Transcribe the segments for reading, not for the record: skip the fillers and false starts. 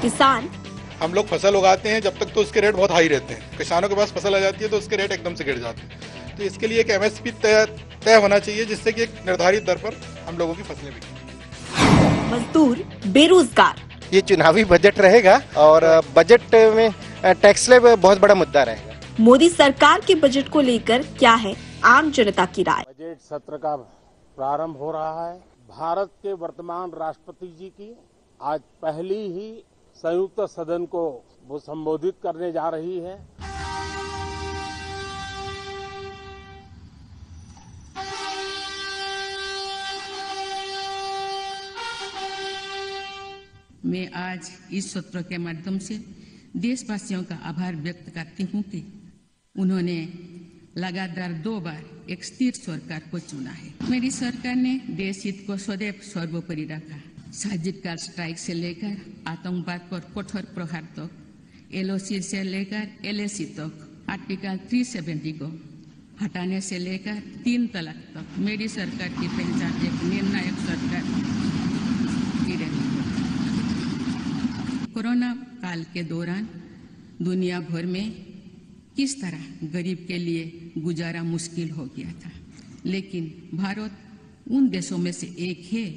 किसान हम लोग फसल उगाते हैं जब तक तो उसके रेट बहुत हाई रहते हैं, किसानों के पास फसल आ जाती है तो उसके रेट एकदम से गिर जाते हैं। तो इसके लिए एक एमएसपी तय होना चाहिए जिससे कि एक निर्धारित दर पर हम लोगों की फसलें बिकें। मजदूर बेरोजगार। ये चुनावी बजट रहेगा और बजट में टैक्स स्लैब बहुत बड़ा मुद्दा रहेगा। मोदी सरकार के बजट को लेकर क्या है आम जनता की राय? बजट सत्र का प्रारंभ हो रहा है। भारत के वर्तमान राष्ट्रपति जी की आज पहली ही संयुक्त सदन को वो संबोधित करने जा रही है। मैं आज इस सत्र के माध्यम से देशवासियों का आभार व्यक्त करती हूँ कि उन्होंने लगातार 2 बार एक स्थिर सरकार को चुना है। मेरी सरकार ने देश हित को सदैव सर्वोपरि रखा। सर्जिकल स्ट्राइक से लेकर आतंकवाद पर कठोर प्रहार तक, LOC से लेकर LAC तक, आर्टिकल 370 को हटाने से लेकर 3 तलाक तक मेरी सरकार की पहचान एक निर्णायक सरकार की रही। कोरोना काल के दौरान दुनिया भर में किस तरह गरीब के लिए गुजारा मुश्किल हो गया था, लेकिन भारत उन देशों में से एक है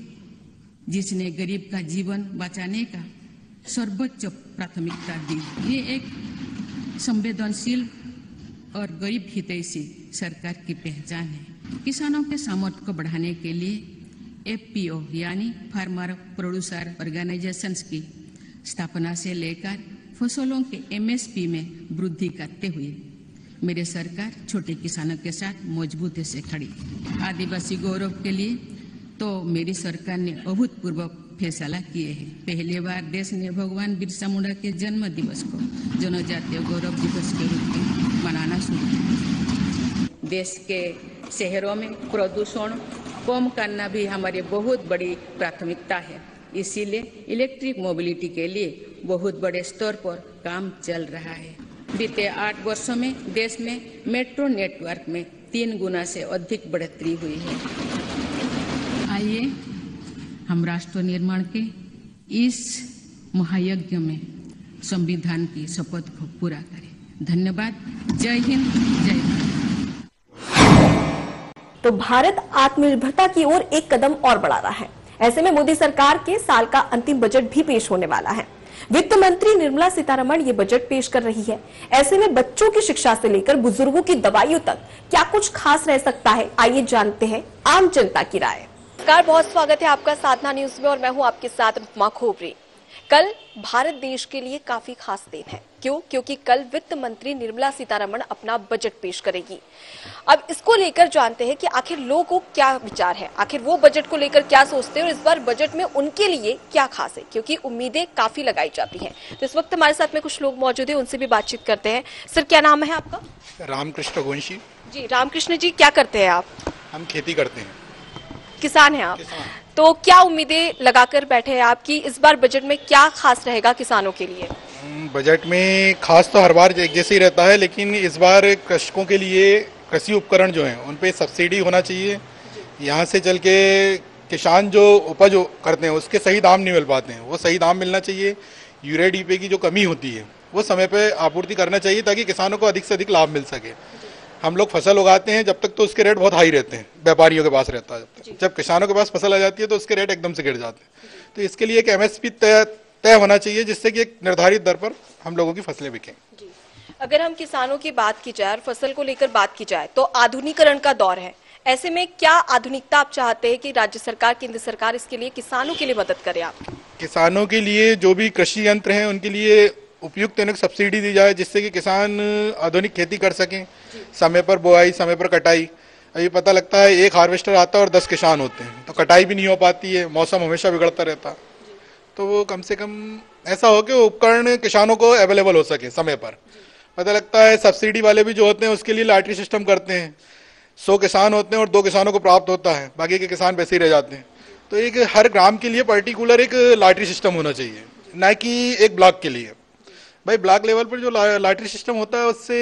जिसने गरीब का जीवन बचाने का सर्वोच्च प्राथमिकता दी। ये एक संवेदनशील और गरीब हितैषी सरकार की पहचान है। किसानों के सामर्थ्य को बढ़ाने के लिए FPO यानी फार्मर प्रोड्यूसर ऑर्गेनाइजेशंस की स्थापना से लेकर फसलों के MSP में वृद्धि करते हुए मेरी सरकार छोटे किसानों के साथ मजबूती से खड़ी। आदिवासी गौरव के लिए तो मेरी सरकार ने अभूतपूर्व फैसला किए हैं। पहली बार देश ने भगवान बिरसा मुंडा के जन्म दिवस को जनजातीय गौरव दिवस के रूप में मनाना शुरू किया। देश के शहरों में प्रदूषण कम करना भी हमारी बहुत बड़ी प्राथमिकता है। इसीलिए इलेक्ट्रिक मोबिलिटी के लिए बहुत बड़े स्तर पर काम चल रहा है। बीते 8 वर्षों में देश में मेट्रो नेटवर्क में 3 गुना से अधिक बढ़ोतरी हुई है। आइए हम राष्ट्र निर्माण के इस महायज्ञ में संविधान की शपथ को पूरा करें। धन्यवाद। जय हिंद, जय भारत। तो भारत आत्मनिर्भरता की ओर एक कदम और बढ़ा रहा है। ऐसे में मोदी सरकार के साल का अंतिम बजट भी पेश होने वाला है। वित्त मंत्री निर्मला सीतारमण ये बजट पेश कर रही है। ऐसे में बच्चों की शिक्षा से लेकर बुजुर्गों की दवाइयों तक क्या कुछ खास रह सकता है, आइए जानते हैं आम जनता की राय। नमस्कार, बहुत स्वागत है आपका साधना न्यूज में और मैं हूं आपके साथ रुकमा खोबरी। कल भारत देश के लिए काफी खास दिन है। क्यों? क्योंकि कल वित्त मंत्री निर्मला सीतारमण अपना बजट पेश करेगी। अब इसको लेकर जानते हैं कि आखिर लोगों को क्या विचार है, आखिर वो बजट को लेकर क्या सोचते हैं और इस बार बजट में उनके लिए क्या खास है, क्योंकि उम्मीदें काफी लगाई जाती हैं। तो इस वक्त हमारे साथ में कुछ लोग मौजूद है, उनसे भी बातचीत करते हैं। सर, क्या नाम है आपका? रामकृष्ण गोंशी जी, रामकृष्ण जी, क्या करते हैं आप? हम खेती करते हैं। किसान हैं आप? तो क्या उम्मीदें लगाकर बैठे हैं आपकी इस बार बजट में क्या खास रहेगा किसानों के लिए? बजट में खास तो हर बार एक जैसे ही रहता है, लेकिन इस बार कृषकों के लिए कृषि उपकरण जो हैं उन पे सब्सिडी होना चाहिए। यहाँ से चल के किसान जो उपज करते हैं उसके सही दाम नहीं मिल पाते हैं, वो सही दाम मिलना चाहिए। यूरिया DAP की जो कमी होती है वो समय पे आपूर्ति करना चाहिए ताकि किसानों को अधिक से अधिक लाभ मिल सके। हम लोग फसल उगाते हैं जब तक तो उसके रेट बहुत हाई रहते हैं, व्यापारियों के पास रहता है। जब किसानों के पास फसल आ जाती है तो उसके रेट एकदम से गिर जाते हैं। तो इसके लिए एक MSP तय होना चाहिए जिससे कि एक निर्धारित दर पर हम लोगों की फसलें बिकें। अगर हम किसानों की बात की जाए और फसल को लेकर बात की जाए तो आधुनिकीकरण का दौर है। ऐसे में क्या आधुनिकता आप चाहते हैं कि राज्य सरकार, केंद्र सरकार इसके लिए किसानों के लिए मदद करे? आप किसानों के लिए जो भी कृषि यंत्र हैं उनके लिए उपयुक्त सब्सिडी दी जाए जिससे कि किसान आधुनिक खेती कर सकें। समय पर बुआई, समय पर कटाई। अभी पता लगता है एक हार्वेस्टर आता है और 10 किसान होते हैं, तो कटाई भी नहीं हो पाती है, मौसम हमेशा बिगड़ता रहता है। तो वो कम से कम ऐसा हो कि उपकरण किसानों को अवेलेबल हो सके समय पर। पता लगता है सब्सिडी वाले भी जो होते हैं उसके लिए लॉटरी सिस्टम करते हैं। 100 किसान होते हैं और 2 किसानों को प्राप्त होता है, बाकी के किसान वैसे ही रह जाते हैं। तो एक हर ग्राम के लिए पर्टिकुलर एक लॉटरी सिस्टम होना चाहिए, ना कि एक ब्लॉक के लिए। भाई ब्लॉक लेवल पर जो लॉटरी सिस्टम होता है उससे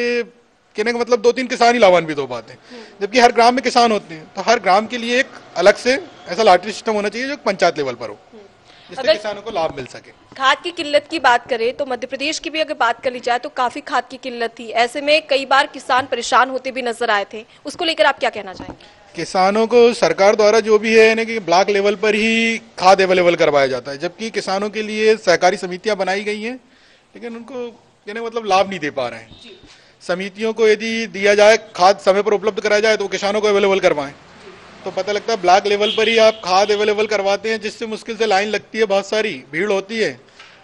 कहने का मतलब 2-3 किसान ही लाभान्वित हो पाते हैं, जबकि हर ग्राम में किसान होते हैं। तो हर ग्राम के लिए एक अलग से ऐसा लॉटरी सिस्टम होना चाहिए जो पंचायत लेवल पर हो। जिससे किसानों को लाभ मिल सके। खाद की किल्लत की बात करें तो मध्य प्रदेश की भी अगर बात कर ली जाए तो काफी खाद की किल्लत थी। ऐसे में कई बार किसान परेशान होते भी नजर आए थे, उसको लेकर आप क्या कहना चाहेंगे? किसानों को सरकार द्वारा जो भी है यानी कि ब्लॉक लेवल पर ही खाद अवेलेबल करवाया जाता है, जबकि किसानों के लिए सहकारी समितियां बनाई गई हैं, लेकिन उनको यानी मतलब लाभ नहीं दे पा रहे हैं। समितियों को यदि दिया जाए, खाद समय पर उपलब्ध कराया जाए तो किसानों को अवेलेबल करवाएं, तो पता लगता है ब्लॉक लेवल पर ही आप खाद अवेलेबल करवाते हैं, जिससे मुश्किल से लाइन लगती है, बहुत सारी भीड़ होती है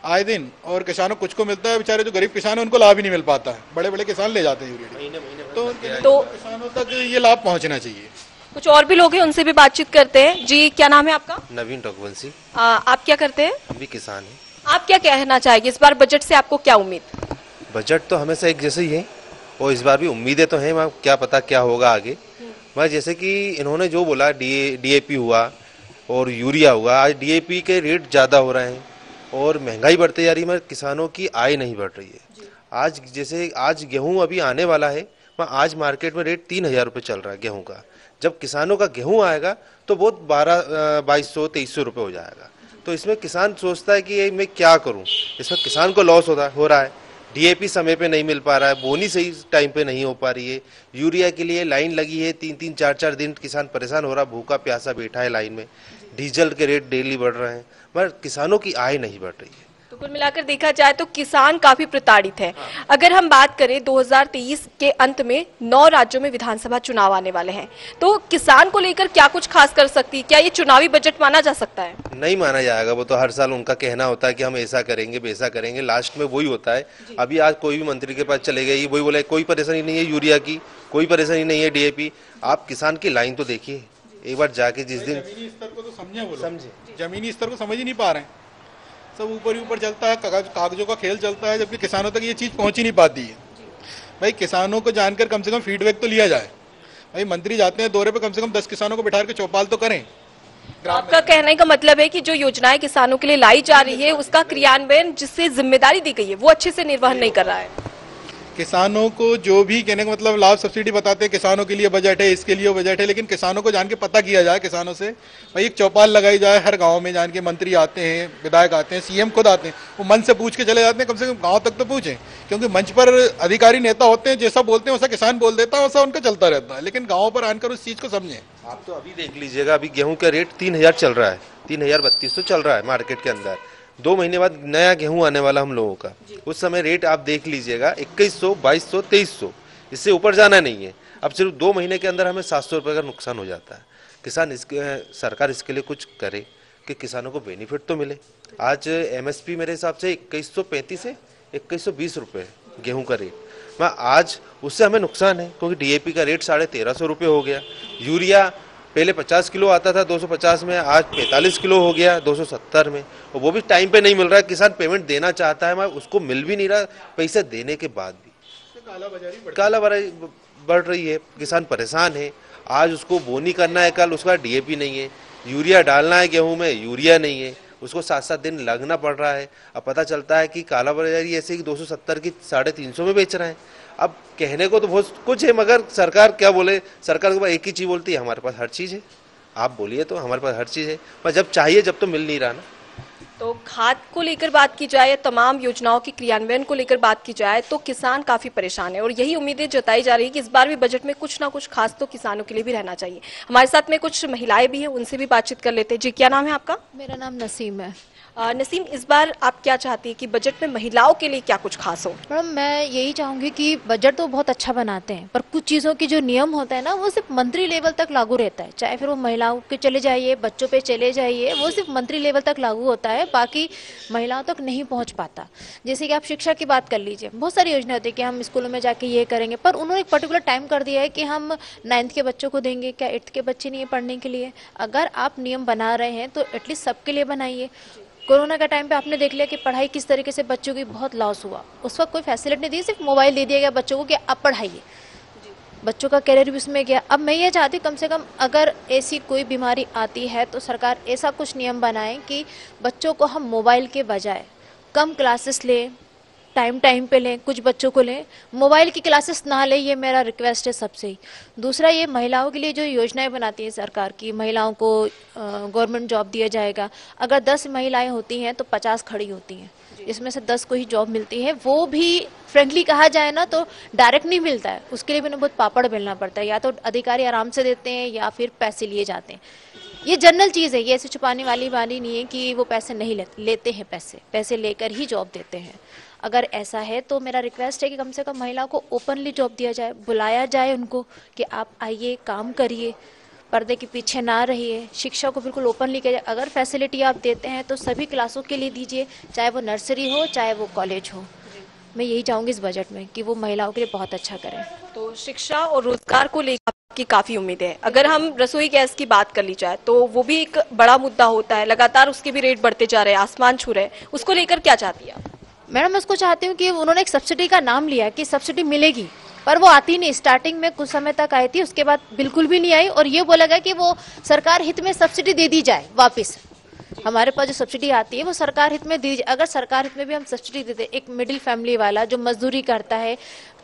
आए दिन, और किसानों कुछ को मिलता है, बेचारे जो गरीब किसान है उनको लाभ ही नहीं मिल पाता है। बड़े बड़े किसान ले जाते हैं यूरिया, तो किसानों तक ये लाभ पहुंचना चाहिए। कुछ और भी लोग हैं, उनसे भी बातचीत करते हैं। जी, क्या नाम है आपका? नवीन रघुवंशी। आप क्या करते हैं? हम भी किसान हैं। आप क्या कहना चाहेंगे, इस बार बजट से आपको क्या उम्मीद? बजट तो हमेशा एक जैसे ही है और इस बार भी उम्मीदें तो हैं, क्या पता क्या होगा आगे। मैं जैसे कि इन्होंने जो बोला डीएपी हुआ और यूरिया हुआ, आज डीएपी के रेट ज़्यादा हो रहे हैं और महंगाई बढ़ती जा रही है, किसानों की आय नहीं बढ़ रही है। आज जैसे आज गेहूँ अभी आने वाला है, आज मार्केट में रेट 3,000 रुपये चल रहा है गेहूँ का। जब किसानों का गेहूँ आएगा तो बहुत 2200-2300 रुपये हो जाएगा। तो इसमें किसान सोचता है कि ये मैं क्या करूं, इसमें किसान को लॉस हो रहा है। डीएपी समय पे नहीं मिल पा रहा है, बोनी सही टाइम पे नहीं हो पा रही है, यूरिया के लिए लाइन लगी है 3-3 4-4 दिन, किसान परेशान हो रहा, भूखा प्यासा बैठा है लाइन में। डीजल के रेट डेली बढ़ रहे हैं, मगर किसानों की आय नहीं बढ़ रही है। तो कुल मिलाकर देखा जाए तो किसान काफी प्रताड़ित है। अगर हम बात करें 2023 के अंत में 9 राज्यों में विधानसभा चुनाव आने वाले हैं, तो किसान को लेकर क्या कुछ खास कर सकती है? क्या ये चुनावी बजट माना जा सकता है? नहीं माना जाएगा, वो तो हर साल उनका कहना होता है कि हम ऐसा करेंगे वैसा करेंगे, लास्ट में वही होता है। अभी आज कोई भी मंत्री के पास चले गए, वही बोले कोई परेशानी नहीं है यूरिया की, कोई परेशानी नहीं है डीएपी। आप किसान की लाइन तो देखिए एक बार जाके, जिस दिन जमीनी स्तर को तो समझे, जमीनी स्तर को समझ ही नहीं पा रहे हैं, सब ऊपर ही ऊपर चलता है, कागजों का खेल चलता है, जबकि किसानों तक ये चीज पहुंच ही नहीं पाती है। भाई किसानों को जानकर कम से कम फीडबैक तो लिया जाए। भाई मंत्री जाते हैं दौरे पे, कम से कम 10 किसानों को बिठा के चौपाल तो करें। आपका कहने का मतलब है कि जो योजनाएं किसानों के लिए लाई जा रही है, उसका क्रियान्वयन जिससे जिम्मेदारी दी गई है वो अच्छे से निर्वहन नहीं कर रहा है। किसानों को जो भी कहने का मतलब लाभ सब्सिडी बताते हैं, किसानों के लिए बजट है, इसके लिए बजट है, लेकिन किसानों को जान के पता किया जाए किसानों से। भाई एक चौपाल लगाई जाए हर गांव में, जान के मंत्री आते हैं, विधायक आते हैं, सीएम खुद आते हैं, वो मन से पूछ के चले जाते हैं, कम से कम गांव तक तो पूछें, क्योंकि मंच पर अधिकारी नेता होते हैं, जैसा बोलते हैं वैसा किसान बोल देता है, वैसा उनका चलता रहता है, लेकिन गाँव पर आकर उस चीज को समझें। आप तो अभी देख लीजिएगा, अभी गेहूं का रेट 3,000 चल रहा है, 3,032 चल रहा है मार्केट के अंदर। 2 महीने बाद नया गेहूं आने वाला हम लोगों का, उस समय रेट आप देख लीजिएगा 2100, 2200, 2300, इससे ऊपर जाना नहीं है। अब सिर्फ 2 महीने के अंदर हमें 700 रुपये का नुकसान हो जाता है। सरकार इसके लिए कुछ करे कि किसानों को बेनिफिट तो मिले। आज एमएसपी मेरे हिसाब से 2135 से 2120 रुपये गेहूँ का रेट, आज उससे हमें नुकसान है, क्योंकि डीएपी का रेट 1350 रुपये हो गया। यूरिया पहले 50 किलो आता था 250 में, आज 45 किलो हो गया 270 में, और वो भी टाइम पे नहीं मिल रहा है। किसान पेमेंट देना चाहता है, मगर उसको मिल भी नहीं रहा, पैसे देने के बाद भी कालाबाजारी बढ़ रही है, किसान परेशान है। आज उसको बोनी करना है, कल उसका डीएपी नहीं है, यूरिया डालना है गेहूं में, यूरिया नहीं है, उसको 7-7 दिन लगना पड़ रहा है। अब पता चलता है कि कालाबाजारी ऐसे ही 270 की 350 में बेच रहे हैं। अब कहने को तो बहुत कुछ है, मगर सरकार क्या बोले, सरकार के पास एक ही चीज़ बोलती है, हमारे पास हर चीज़ है। आप बोलिए तो हमारे पास हर चीज़ है, पर जब चाहिए जब तो मिल नहीं रहा ना। तो खाद को लेकर बात की जाए, तमाम योजनाओं के क्रियान्वयन को लेकर बात की जाए, तो किसान काफी परेशान है और यही उम्मीदें जताई जा रही है कि इस बार भी बजट में कुछ ना कुछ खास तो किसानों के लिए भी रहना चाहिए। हमारे साथ में कुछ महिलाएं भी हैं, उनसे भी बातचीत कर लेते हैं। जी, क्या नाम है आपका? मेरा नाम नसीम है। नसीम, इस बार आप क्या चाहती है कि बजट में महिलाओं के लिए क्या कुछ खास हो? मैडम, मैं यही चाहूँगी कि बजट तो बहुत अच्छा बनाते हैं, पर कुछ चीज़ों की जो नियम होता है ना, वो सिर्फ मंत्री लेवल तक लागू रहता है। चाहे फिर वो महिलाओं के चले जाइए, बच्चों पे चले जाइए, वो सिर्फ मंत्री लेवल तक लागू होता है, बाकी महिलाओं तक नहीं पहुँच पाता। जैसे कि आप शिक्षा की बात कर लीजिए, बहुत सारी योजना होती है कि हम स्कूलों में जाके ये करेंगे, पर उन्होंने एक पर्टिकुलर टाइम कर दिया है कि हम 9th के बच्चों को देंगे, क्या 8th के बच्चे नहीं है पढ़ने के लिए? अगर आप नियम बना रहे हैं तो एटलीस्ट सबके लिए बनाइए। कोरोना का टाइम पे आपने देख लिया कि पढ़ाई किस तरीके से बच्चों की बहुत लॉस हुआ। उस वक्त कोई फैसिलिटी नहीं दी, सिर्फ मोबाइल दे दिया गया बच्चों को कि आप पढ़ाइए, बच्चों का करियर भी उसमें गया। अब मैं ये चाहती कम से कम अगर ऐसी कोई बीमारी आती है तो सरकार ऐसा कुछ नियम बनाए कि बच्चों को हम मोबाइल के बजाय कम क्लासेस लें, टाइम पे लें, कुछ बच्चों को लें, मोबाइल की क्लासेस ना लें, ये मेरा रिक्वेस्ट है सबसे ही। दूसरा, ये महिलाओं के लिए जो योजनाएं बनाती है सरकार की, महिलाओं को गवर्नमेंट जॉब दिया जाएगा। अगर 10 महिलाएं होती हैं तो 50 खड़ी होती हैं, इसमें से 10 को ही जॉब मिलती है। वो भी फ्रेंकली कहा जाए ना तो डायरेक्ट नहीं मिलता है, उसके लिए भी उन्हें बहुत पापड़ बेलना पड़ता है। या तो अधिकारी आराम से देते हैं या फिर पैसे लिए जाते हैं। ये जनरल चीज़ है, ये ऐसे छुपाने वाली बात नहीं है कि वो पैसे नहीं लेते हैं, पैसे लेकर ही जॉब देते हैं। अगर ऐसा है तो मेरा रिक्वेस्ट है कि कम से कम महिलाओं को ओपनली जॉब दिया जाए, बुलाया जाए उनको कि आप आइए, काम करिए, पर्दे के पीछे ना रहिए। शिक्षा को बिल्कुल ओपनली किया जाए। अगर फैसिलिटी आप देते हैं तो सभी क्लासों के लिए दीजिए, चाहे वो नर्सरी हो चाहे वो कॉलेज हो। मैं यही चाहूँगी इस बजट में कि वो महिलाओं के लिए बहुत अच्छा करें। तो शिक्षा और रोजगार को लेकर आपकी काफी उम्मीद है। अगर हम रसोई गैस की बात कर ली जाए तो वो भी एक बड़ा मुद्दा होता है, लगातार उसके भी रेट बढ़ते जा रहे हैं, आसमान छू रहे हैं, उसको लेकर क्या चाहती है आप? मैडम, मैं उसको चाहती हूँ कि उन्होंने एक सब्सिडी का नाम लिया कि सब्सिडी मिलेगी, पर वो आती नहीं। स्टार्टिंग में कुछ समय तक आई थी, उसके बाद बिल्कुल भी नहीं आई। और ये बोला गया कि वो सरकार हित में सब्सिडी दे दी जाए वापस। हमारे पास जो सब्सिडी आती है वो सरकार हित में दी जाए। अगर सरकार हित में भी हम सब्सिडी देते, एक मिडिल फैमिली वाला जो मजदूरी करता है,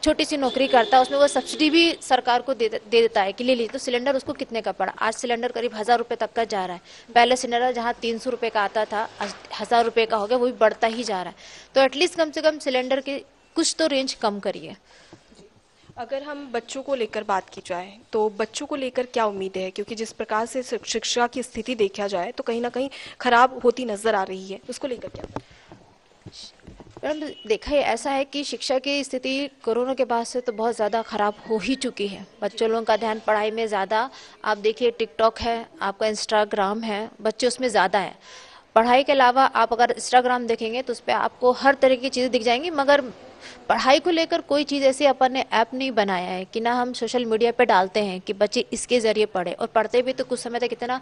छोटी सी नौकरी करता है, उसमें वो सब्सिडी भी सरकार को दे देता है कि ले लीजिए। तो सिलेंडर उसको कितने का पड़ा? आज सिलेंडर करीब 1000 रुपये तक का जा रहा है। पहले सिलेंडर जहाँ 300 रुपये का आता था, 1000 रुपये का हो गया, वो भी बढ़ता ही जा रहा है। तो एटलीस्ट कम से कम सिलेंडर के कुछ तो रेंज कम करिए। अगर हम बच्चों को लेकर बात की जाए तो बच्चों को लेकर क्या उम्मीद है? क्योंकि जिस प्रकार से शिक्षा की स्थिति देखा जाए तो कहीं ना कहीं खराब होती नजर आ रही है, उसको लेकर क्या? मैडम, देखा है ऐसा है कि शिक्षा की स्थिति कोरोना के बाद से तो बहुत ज़्यादा ख़राब हो ही चुकी है। बच्चों लोगों का ध्यान पढ़ाई में ज़्यादा, आप देखिए टिकटॉक है, आपका इंस्टाग्राम है, बच्चे उसमें ज़्यादा है। पढ़ाई के अलावा आप अगर इंस्टाग्राम देखेंगे तो उस पर आपको हर तरह की चीज़ें दिख जाएंगी, मगर पढ़ाई को लेकर कोई चीज़ ऐसी अपन ने ऐप नहीं बनाया है कि ना हम सोशल मीडिया पे डालते हैं कि बच्चे इसके ज़रिए पढ़े। और पढ़ते भी तो कुछ समय तक इतना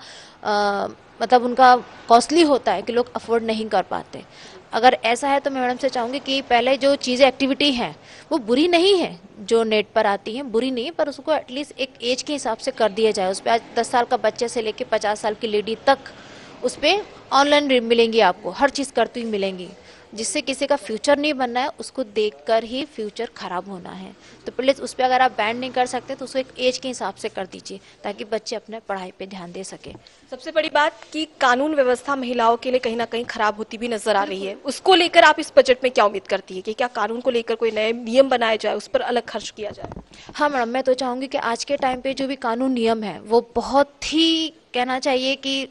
मतलब उनका कॉस्टली होता है कि लोग अफोर्ड नहीं कर पाते। अगर ऐसा है तो मैं मैडम से चाहूँगी कि पहले जो चीज़ें एक्टिविटी हैं वो बुरी नहीं है, जो नेट पर आती हैं बुरी नहीं है, पर उसको एटलीस्ट एक एज के हिसाब से कर दिया जाए। उस पर आज 10 साल का बच्चे से लेकर 50 साल की लेडी तक उस पर ऑनलाइन मिलेंगी, आपको हर चीज़ करती हुई मिलेंगी। जिससे किसी का फ्यूचर नहीं बनना है, उसको देखकर ही फ्यूचर खराब होना है। तो प्लीज़ उस पर अगर आप बैन नहीं कर सकते तो उसको एक एज के हिसाब से कर दीजिए ताकि बच्चे अपने पढ़ाई पे ध्यान दे सके। सबसे बड़ी बात कि कानून व्यवस्था महिलाओं के लिए कहीं ना कहीं खराब होती भी नजर आ रही है, उसको लेकर आप इस बजट में क्या उम्मीद करती है कि क्या कानून को लेकर कोई नए नियम बनाए जाए, उस पर अलग खर्च किया जाए? हाँ मैडम, मैं तो चाहूँगी कि आज के टाइम पे जो भी कानून नियम है वो बहुत ही कहना चाहिए कि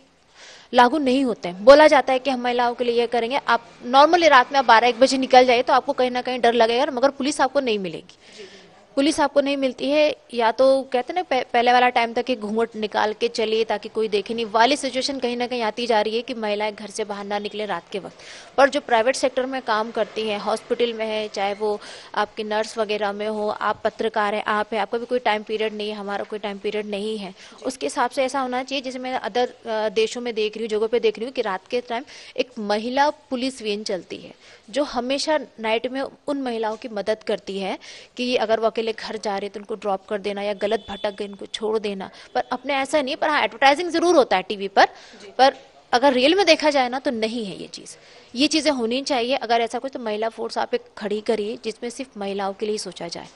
लागू नहीं होते हैं। बोला जाता है कि हम महिलाओं के लिए ये करेंगे। आप नॉर्मली रात में आप 12-1 बजे निकल जाइए तो आपको कहीं ना कहीं डर लगेगा, मगर पुलिस आपको नहीं मिलेगी। पुलिस आपको नहीं मिलती है, या तो कहते ना पहले वाला टाइम था कि घूंघट निकाल के चलिए ताकि कोई देखे नहीं, वाली सिचुएशन कहीं ना कहीं आती जा रही है कि महिलाएं घर से बाहर ना निकले रात के वक्त। पर जो प्राइवेट सेक्टर में काम करती हैं, हॉस्पिटल में है, चाहे वो आपकी नर्स वगैरह में हो, आप पत्रकार हैं, आप है, आपका भी कोई टाइम पीरियड नहीं है, हमारा कोई टाइम पीरियड नहीं है। उसके हिसाब से ऐसा होना चाहिए, जैसे मैं अदर देशों में देख रही हूँ, जगहों पर देख रही हूँ कि रात के टाइम एक महिला पुलिस वेन चलती है जो हमेशा नाइट में उन महिलाओं की मदद करती है कि अगर वो अकेले घर जा रहे तो उनको ड्रॉप कर देना या गलत भटक गए उनको छोड़ देना। पर अपने ऐसा नहीं, पर हाँ एडवर्टाइजिंग जरूर होता है टीवी पर अगर रियल में देखा जाए ना तो नहीं है ये चीज़। ये चीज़ें होनी चाहिए। अगर ऐसा कुछ तो महिला फोर्स आप एक खड़ी करिए जिसमें सिर्फ महिलाओं के लिए सोचा जाए।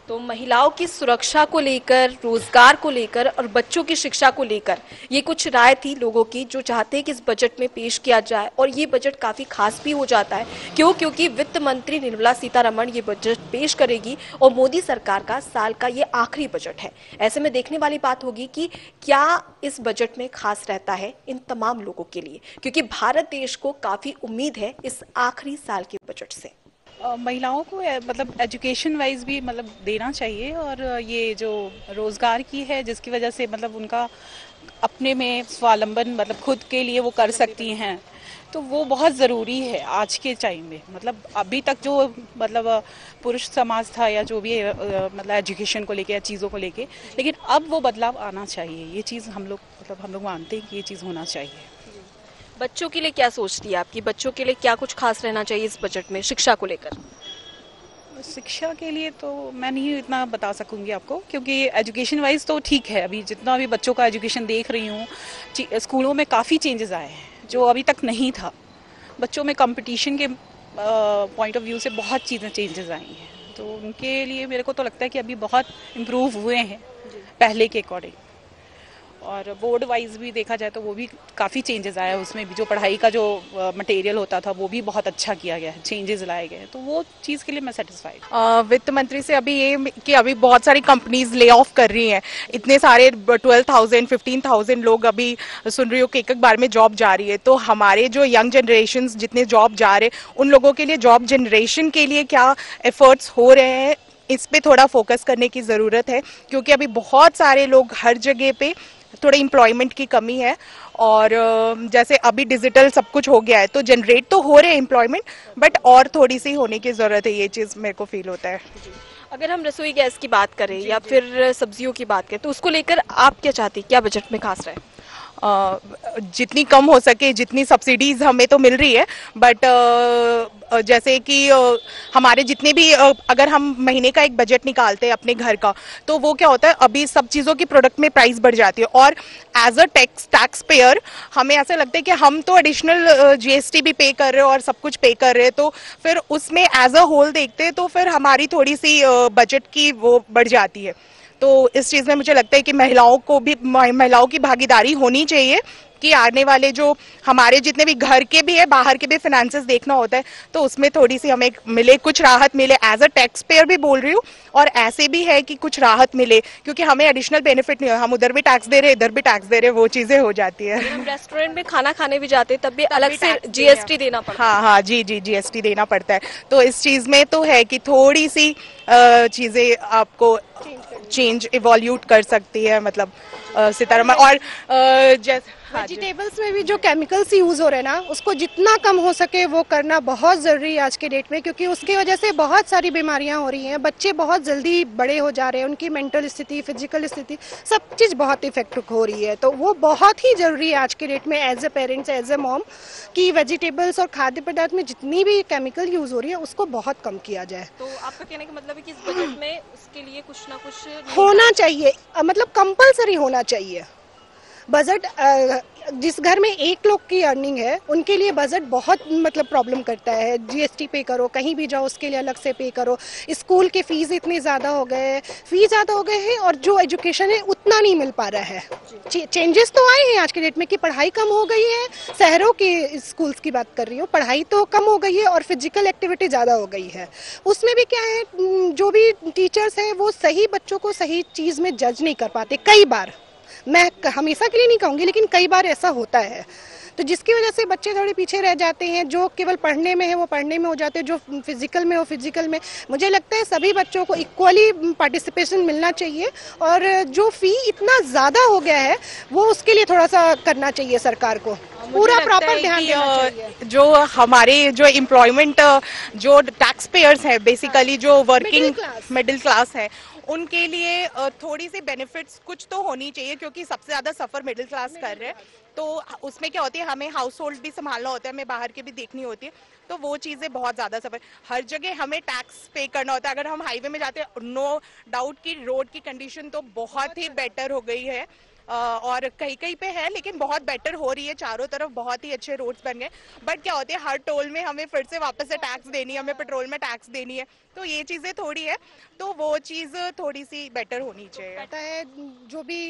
तो महिलाओं की सुरक्षा को लेकर, रोजगार को लेकर और बच्चों की शिक्षा को लेकर ये कुछ राय थी लोगों की जो चाहते हैं कि इस बजट में पेश किया जाए। और ये बजट काफ़ी खास भी हो जाता है। क्योंकि वित्त मंत्री निर्मला सीतारमण ये बजट पेश करेगी और मोदी सरकार का साल का ये आखिरी बजट है। ऐसे में देखने वाली बात होगी कि क्या इस बजट में खास रहता है इन तमाम लोगों के लिए, क्योंकि भारत देश को काफ़ी उम्मीद है इस आखिरी साल के बजट से। महिलाओं को मतलब एजुकेशन वाइज भी मतलब देना चाहिए, और ये जो रोज़गार की है जिसकी वजह से मतलब उनका अपने में स्वावलंबन मतलब खुद के लिए वो कर सकती हैं, तो वो बहुत ज़रूरी है आज के टाइम में। मतलब अभी तक जो मतलब पुरुष समाज था या जो भी मतलब एजुकेशन को लेके या चीज़ों को लेके, लेकिन अब वो बदलाव आना चाहिए। ये चीज़ हम लोग मानते हैं कि ये चीज़ होना चाहिए। बच्चों के लिए क्या सोचती है आपकी? बच्चों के लिए क्या कुछ खास रहना चाहिए इस बजट में शिक्षा को लेकर? शिक्षा के लिए तो मैं नहीं इतना बता सकूंगी आपको, क्योंकि एजुकेशन वाइज तो ठीक है। अभी जितना भी बच्चों का एजुकेशन देख रही हूँ, स्कूलों में काफ़ी चेंजेस आए हैं जो अभी तक नहीं था। बच्चों में कंपटीशन के पॉइंट ऑफ व्यू से बहुत चीज़ें चेंजेस आई हैं, तो उनके लिए मेरे को तो लगता है कि अभी बहुत इम्प्रूव हुए हैं पहले के अकॉर्डिंग। और बोर्ड वाइज भी देखा जाए तो वो भी काफ़ी चेंजेस आया है, उसमें भी जो पढ़ाई का जो मटेरियल होता था वो भी बहुत अच्छा किया गया है, चेंजेस लाए गए हैं, तो वो चीज़ के लिए मैं सेटिस्फाइड। वित्त मंत्री से अभी ये कि अभी बहुत सारी कंपनीज ले ऑफ कर रही हैं, इतने सारे 12,000 15,000 लोग अभी सुन रही हो कि एक बार में जॉब जा रही है, तो हमारे जो यंग जनरेशन जितने जॉब जा रहे उन लोगों के लिए, जॉब जनरेशन के लिए क्या एफर्ट्स हो रहे हैं, इस पे थोड़ा फोकस करने की ज़रूरत है, क्योंकि अभी बहुत सारे लोग हर जगह पे थोड़ी एम्प्लॉयमेंट की कमी है। और जैसे अभी डिजिटल सब कुछ हो गया है तो जनरेट तो हो रहे हैं एम्प्लॉयमेंट, बट और थोड़ी सी होने की ज़रूरत है, ये चीज़ मेरे को फील होता है। अगर हम रसोई गैस की बात करें या फिर सब्जियों की बात करें तो उसको लेकर आप क्या चाहती, क्या बजट में खास रहे? जितनी कम हो सके, जितनी सब्सिडीज हमें तो मिल रही है, बट जैसे कि हमारे जितने भी अगर हम महीने का एक बजट निकालते हैं अपने घर का, तो वो क्या होता है, अभी सब चीज़ों की प्रोडक्ट में प्राइस बढ़ जाती है, और एज अ टैक्स पेयर हमें ऐसा लगता है कि हम तो एडिशनल जीएसटी भी पे कर रहे हैं और सब कुछ पे कर रहे हैं, तो फिर उसमें एज अ होल देखते हैं तो फिर हमारी थोड़ी सी बजट की वो बढ़ जाती है। तो इस चीज़ में मुझे लगता है कि महिलाओं की भागीदारी होनी चाहिए, कि आने वाले जो हमारे जितने भी घर के भी है बाहर के भी फाइनेंसेस देखना होता है, तो उसमें थोड़ी सी हमें मिले, कुछ राहत मिले। एज अ टैक्स पेयर भी बोल रही हूँ, और ऐसे भी है कि कुछ राहत मिले, क्योंकि हमें एडिशनल बेनिफिट नहीं हो, हम उधर भी टैक्स दे रहे हैं इधर भी टैक्स दे रहे हैं, वो चीज़ें हो जाती है। हम रेस्टोरेंट में खाना खाने भी जाते हैं तब भी अलग से जीएसटी देना पड़ता है। हाँ, जी, जीएसटी देना पड़ता है, तो इस चीज़ में तो है कि थोड़ी सी चीज़ें आपको चेंज इवॉल्यूट कर सकती है, मतलब सीतारमण। और जैसे वेजिटेबल्स में भी जो केमिकल्स यूज़ हो रहे हैं ना, उसको जितना कम हो सके वो करना बहुत ज़रूरी है आज के डेट में, क्योंकि उसकी वजह से बहुत सारी बीमारियां हो रही हैं, बच्चे बहुत जल्दी बड़े हो जा रहे हैं, उनकी मेंटल स्थिति, फिजिकल स्थिति, सब चीज़ बहुत इफेक्ट हो रही है, तो वो बहुत ही ज़रूरी है आज के डेट में as a parents, as a mom, कि वेजिटेबल्स और खाद्य पदार्थ में जितनी भी केमिकल यूज़ हो रही है उसको बहुत कम किया जाए। तो आपका कहने का मतलब है कि इस बजट में उसके लिए कुछ ना कुछ होना चाहिए, मतलब कंपलसरी होना चाहिए बजट। जिस घर में एक लोग की अर्निंग है उनके लिए बजट बहुत मतलब प्रॉब्लम करता है। जीएसटी पे करो, कहीं भी जाओ उसके लिए अलग से पे करो, स्कूल के फीस इतने ज़्यादा हो गए हैं और जो एजुकेशन है उतना नहीं मिल पा रहा है। चेंजेस तो आए हैं आज के डेट में कि पढ़ाई कम हो गई है, शहरों के स्कूल्स की बात कर रही हूँ, पढ़ाई तो कम हो गई है और फिजिकल एक्टिविटी ज़्यादा हो गई है। उसमें भी क्या है, जो भी टीचर्स हैं वो सही बच्चों को सही चीज़ में जज नहीं कर पाते, कई बार, मैं हमेशा के लिए नहीं कहूँगी लेकिन कई बार ऐसा होता है, तो जिसकी वजह से बच्चे थोड़े पीछे रह जाते हैं। जो केवल पढ़ने में है वो पढ़ने में हो जाते हैं, जो फिजिकल में हो फिजिकल में। मुझे लगता है सभी बच्चों को इक्वली पार्टिसिपेशन मिलना चाहिए, और जो फी इतना ज़्यादा हो गया है वो उसके लिए थोड़ा सा करना चाहिए सरकार को, पूरा प्रॉपर ध्यान देना चाहिए। जो हमारे जो एम्प्लॉयमेंट जो टैक्स पेयर्स हैं, बेसिकली जो वर्किंग मिडिल क्लास है, उनके लिए थोड़ी सी बेनिफिट्स कुछ तो होनी चाहिए, क्योंकि सबसे ज़्यादा सफ़र मिडिल क्लास कर रहे हैं, तो उसमें क्या होती है, हमें हाउस होल्ड भी संभालना होता है, हमें बाहर की भी देखनी होती है, तो वो चीज़ें बहुत ज़्यादा सफ़र, हर जगह हमें टैक्स पे करना होता है। अगर हम हाईवे में जाते हैं, नो डाउट कि रोड की कंडीशन तो बहुत ही बेटर हो गई है, और कहीं कहीं पे है लेकिन बहुत बेटर हो रही है, चारों तरफ बहुत ही अच्छे रोड्स बन गए, बट क्या होती है, हर टोल में हमें फिर से वापस से टैक्स देनी है, हमें पेट्रोल में टैक्स देनी है, तो ये चीज़ें थोड़ी है, तो वो चीज़ थोड़ी सी बेटर होनी चाहिए। पता है जो भी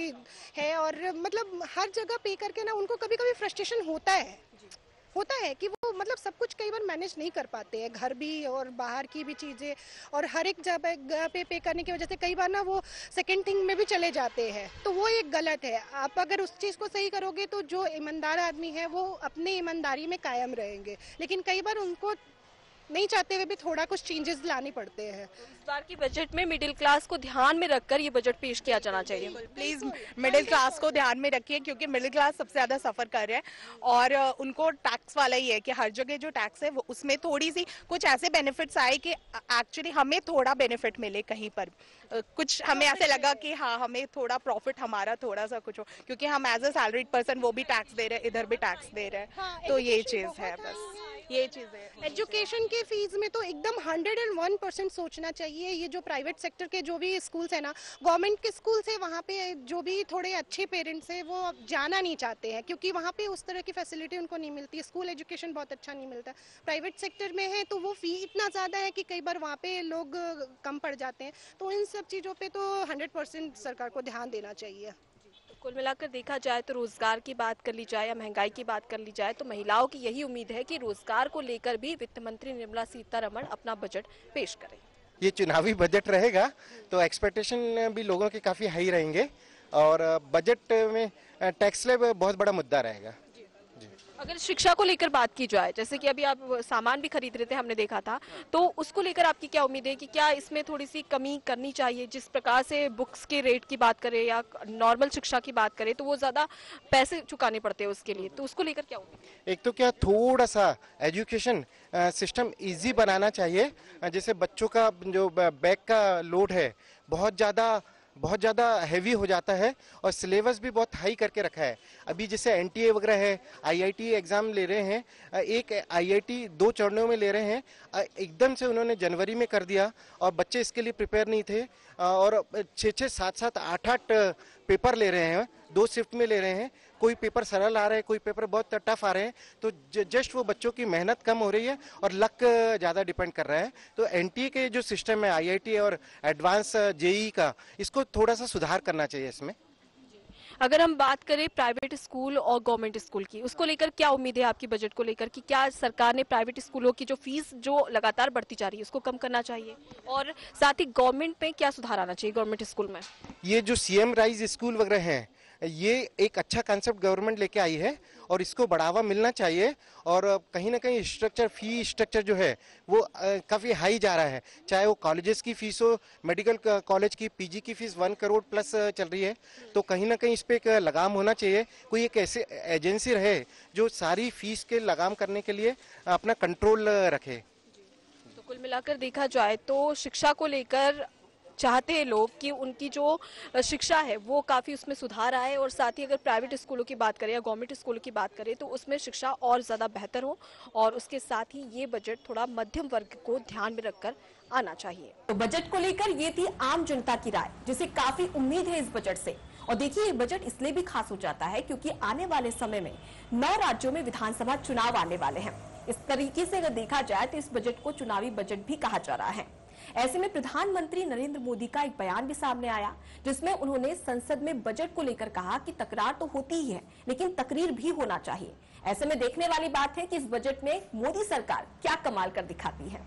है, और मतलब हर जगह पे करके ना उनको कभी कभी फ्रस्ट्रेशन होता है कि वो मतलब सब कुछ कई बार मैनेज नहीं कर पाते हैं, घर भी और बाहर की भी चीज़ें, और हर एक जगह पे करने की वजह से कई बार ना वो सेकंड थिंग में भी चले जाते हैं, तो वो एक गलत है। आप अगर उस चीज़ को सही करोगे तो जो ईमानदार आदमी है वो अपनी ईमानदारी में कायम रहेंगे, लेकिन कई बार उनको नहीं चाहते हुए भी थोड़ा कुछ चेंजेस लाने पड़ते हैं। इस बार की बजट में मिडिल क्लास को ध्यान में रखकर ये बजट पेश किया जाना चाहिए। प्लीज मिडिल क्लास को ध्यान में रखिए, क्योंकि मिडिल क्लास सबसे ज्यादा सफर कर रहे हैं, और उनको टैक्स वाला ही है कि हर जगह जो टैक्स है वो उसमें थोड़ी सी कुछ ऐसे बेनिफिट्स आए कि एक्चुअली हमें थोड़ा बेनिफिट मिले, कहीं पर कुछ हमें ऐसे लगा कि हाँ हमें थोड़ा प्रॉफिट हमारा थोड़ा सा कुछ हो, क्योंकि हम एज अ सैलरीड पर्सन वो भी टैक्स दे रहे हैं, इधर भी टैक्स दे रहे हैं, तो ये चीज है बस। ये चीजें। एजुकेशन के फीस में तो एकदम 101% सोचना चाहिए। ये जो प्राइवेट सेक्टर के जो भी स्कूल्स है ना, गवर्नमेंट के स्कूल्स है, वहाँ पे जो भी थोड़े अच्छे पेरेंट्स हैं वो जाना नहीं चाहते हैं, क्योंकि वहाँ पे उस तरह की फैसिलिटी उनको नहीं मिलती है। स्कूल एजुकेशन बहुत अच्छा नहीं मिलता। प्राइवेट सेक्टर में है तो वो फी इतना ज़्यादा है कि कई बार वहाँ पे लोग कम पड़ जाते हैं। तो इन सब चीज़ों पर तो 100% सरकार को ध्यान देना चाहिए। कुल मिलाकर देखा जाए तो रोजगार की बात कर ली जाए या महंगाई की बात कर ली जाए तो महिलाओं की यही उम्मीद है कि रोजगार को लेकर भी वित्त मंत्री निर्मला सीतारमण अपना बजट पेश करें। ये चुनावी बजट रहेगा तो एक्सपेक्टेशन भी लोगों के काफ़ी हाई रहेंगे और बजट में टैक्स स्लैब बहुत बड़ा मुद्दा रहेगा। अगर शिक्षा को लेकर बात की जाए, जैसे कि अभी आप सामान भी खरीद रहे थे, हमने देखा था, तो उसको लेकर आपकी क्या उम्मीद है कि क्या इसमें थोड़ी सी कमी करनी चाहिए? जिस प्रकार से बुक्स के रेट की बात करें या नॉर्मल शिक्षा की बात करें तो वो ज्यादा पैसे चुकाने पड़ते हैं उसके लिए, तो उसको लेकर क्या उम्मीद है? एक तो क्या थोड़ा सा एजुकेशन सिस्टम इजी बनाना चाहिए। जैसे बच्चों का जो बैग का लोड है बहुत ज़्यादा हैवी हो जाता है और सिलेबस भी बहुत हाई करके रखा है। अभी जैसे एनटीए वगैरह है, आईआईटी एग्ज़ाम ले रहे हैं, एक आईआईटी 2 चरणों में ले रहे हैं, एकदम से उन्होंने जनवरी में कर दिया और बच्चे इसके लिए प्रिपेयर नहीं थे और 6-6, 7-7, 8-8 पेपर ले रहे हैं, 2 शिफ्ट में ले रहे हैं। कोई पेपर सरल आ रहे हैं, कोई पेपर बहुत टफ आ रहे हैं, तो जस्ट वो बच्चों की मेहनत कम हो रही है और लक ज़्यादा डिपेंड कर रहा है। तो एनटीए के जो सिस्टम है आईआईटी और एडवांस जेईई का, इसको थोड़ा सा सुधार करना चाहिए इसमें। अगर हम बात करें प्राइवेट स्कूल और गवर्नमेंट स्कूल की, उसको लेकर क्या उम्मीद है आपकी बजट को लेकर कि क्या सरकार ने प्राइवेट स्कूलों की जो फीस जो लगातार बढ़ती जा रही है उसको कम करना चाहिए और साथ ही गवर्नमेंट में क्या सुधार आना चाहिए गवर्नमेंट स्कूल में? ये जो सीएम राइज स्कूल वगैरह हैं, ये एक अच्छा कंसेप्ट गवर्नमेंट लेके आई है और इसको बढ़ावा मिलना चाहिए और कहीं ना कहीं फी स्ट्रक्चर जो है वो काफ़ी हाई जा रहा है। चाहे वो कॉलेजेस की फीस हो, मेडिकल कॉलेज की पीजी की फीस 1 करोड़ प्लस चल रही है, तो कहीं ना कहीं इस पे एक लगाम होना चाहिए। कोई एक ऐसे एजेंसी रहे जो सारी फीस के लगाम करने के लिए अपना कंट्रोल रखे। तो कुल मिलाकर देखा जाए तो शिक्षा को लेकर चाहते हैं लोग कि उनकी जो शिक्षा है वो काफ़ी उसमें सुधार आए और साथ ही अगर प्राइवेट स्कूलों की बात करें या गवर्नमेंट स्कूलों की बात करें तो उसमें शिक्षा और ज़्यादा बेहतर हो और उसके साथ ही ये बजट थोड़ा मध्यम वर्ग को ध्यान में रखकर आना चाहिए। तो बजट को लेकर ये थी आम जनता की राय, जिसे काफ़ी उम्मीद है इस बजट से। और देखिए, ये बजट इसलिए भी खास हो जाता है क्योंकि आने वाले समय में 9 राज्यों में विधानसभा चुनाव आने वाले हैं। इस तरीके से अगर देखा जाए तो इस बजट को चुनावी बजट भी कहा जा रहा है। ऐसे में प्रधानमंत्री नरेंद्र मोदी का एक बयान भी सामने आया जिसमें उन्होंने संसद में बजट को लेकर कहा कि तकरार तो होती ही है लेकिन तकरीर भी होना चाहिए। ऐसे में देखने वाली बात है कि इस बजट में मोदी सरकार क्या कमाल कर दिखाती है।